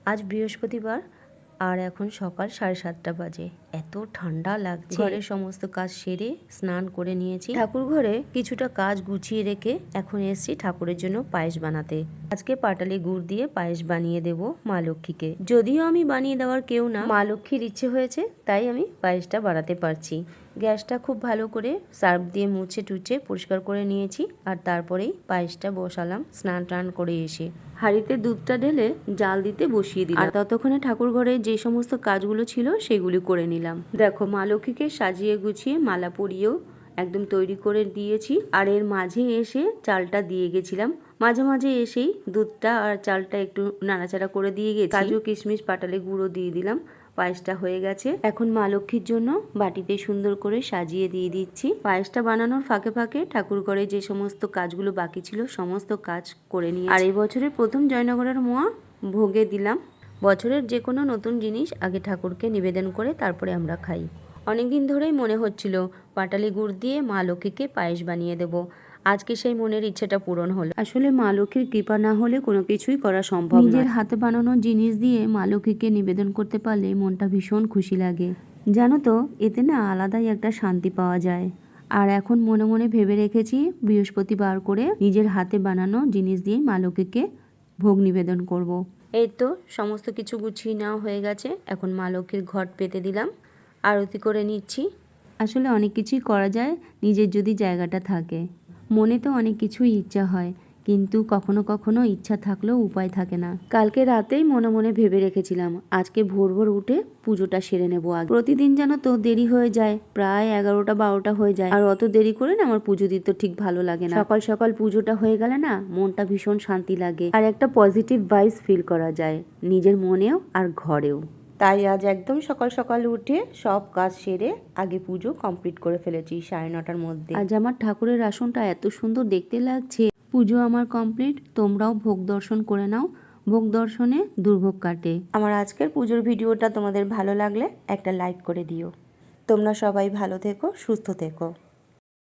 আজ বৃহস্পতিবার আর এখন সকাল 7:30 বাজে। এত ঠান্ডা লাগছে। ঘরের সমস্ত কাজ সেরে স্নান করে নিয়েছি। ঠাকুর ঘরে কিছুটা কাজ গুছিয়ে রেখে এখন এসেছি ঠাকুরের জন্য পায়েস বানাতে। আজকে পাটালি গুড় দিয়ে পায়েস বানিয়ে দেব মা লক্ষ্মীকে। যদিও আমি বানিয়ে দেওয়ার কেউ না, মা লক্ষ্মীর ইচ্ছে হয়েছে তাই আমি পায়েসটা বানাতে পারছি। গ্যাসটা খুব ভালো করে সার্ফ দিয়ে মুছে টুচে পরিষ্কার করে নিয়েছি আর তারপরেই পায়েসটা বসালাম স্নান টান করে এসে। হাঁড়িতে দুধটা ঢেলে জাল দিতে বসিয়ে দিলাম আর ততক্ষণে ঠাকুর ঘরে যে সমস্ত কাজগুলো ছিল সেগুলি করে নিলাম। দেখো মা লক্ষ্মীকে সাজিয়ে গুছিয়ে মালা পরিয়েও একদম তৈরি করে দিয়েছি আর এর মাঝে এসে চালটা দিয়ে গেছিলাম। মাঝে মাঝে এসেই দুধটা আর চালটা একটু নাড়াচাড়া করে দিয়ে গেছি। কাজু কিশমিশ পাটালি গুঁড়ো দিয়ে দিলাম। পায়েসটা হয়ে গেছে। এখন মা লক্ষ্মীর জন্য বাটিতে সুন্দর করে সাজিয়ে দিয়ে দিচ্ছি। পায়েসটা বানানোর ফাঁকে ফাঁকে ঠাকুর ঘরে যে সমস্ত কাজগুলো বাকি ছিল সমস্ত কাজ করে নিয়ে আর এই বছরের প্রথম জয়নগরের মোয়া ভোগে দিলাম। বছরের যে কোনো নতুন জিনিস আগে ঠাকুরকে নিবেদন করে তারপরে আমরা খাই। অনেকদিন ধরেই মনে হচ্ছিল পাটালি গুড় দিয়ে মা লক্ষ্মীকে পায়েস বানিয়ে দেব। আজকে সেই মনের ইচ্ছেটা পূরণ হলো। আসলে মা লক্ষ্মীর কৃপা না হলে কোনো কিছুই করা সম্ভব নয়। নিজের হাতে বানানো জিনিস দিয়ে মা লক্ষ্মীকে নিবেদন করতে পারলে মনটা ভীষণ খুশি লাগে। জানো তো, এতে না আলাদাই একটা শান্তি পাওয়া যায়। আর এখন মনে মনে ভেবে রেখেছি বৃহস্পতিবার করে নিজের হাতে বানানো জিনিস দিয়ে মা লক্ষ্মীকে ভোগ নিবেদন করব। এই তো সমস্ত কিছু গুছিয়ে নেওয়া হয়ে গেছে। এখন মা লক্ষ্মীর ঘট পেতে দিলাম, আরতি করে নিচ্ছি। আসলে অনেক কিছুই করা যায় নিজের যদি জায়গাটা থাকে। মনে তো অনেক কিছুই ইচ্ছা হয়, কিন্তু কখনো কখনো ইচ্ছা থাকলেও উপায় থাকে না। কালকে রাতেই মনে মনে ভেবে রেখেছিলাম আজকে ভোর ভোর উঠে পুজোটা সেরে নেবো। প্রতিদিন যেন তো দেরি হয়ে যায়, প্রায় 11টা 12টা হয়ে যায়। আর অত দেরি করে না আমার পুজো দিতে ঠিক ভালো লাগে না। সকাল সকাল পুজোটা হয়ে গেলে না মনটা ভীষণ শান্তি লাগে আর একটা পজিটিভ ভাইবস ফিল করা যায় নিজের মনেও আর ঘরেও। তাই আজ একদম সকাল সকাল উঠে সব কাজ সেরে আগে পুজো কমপ্লিট করে ফেলেছি 9:30টার মধ্যে। আজ আমার ঠাকুরের আসনটা এত সুন্দর দেখতে লাগছে। পুজো আমার কমপ্লিট। তোমরাও ভোগ দর্শন করে নাও। ভোগ দর্শনে দুর্ভোগ কাটে। আমার আজকের পুজোর ভিডিওটা তোমাদের ভালো লাগলে একটা লাইক করে দিও। তোমরা সবাই ভালো থেকো, সুস্থ থেকো।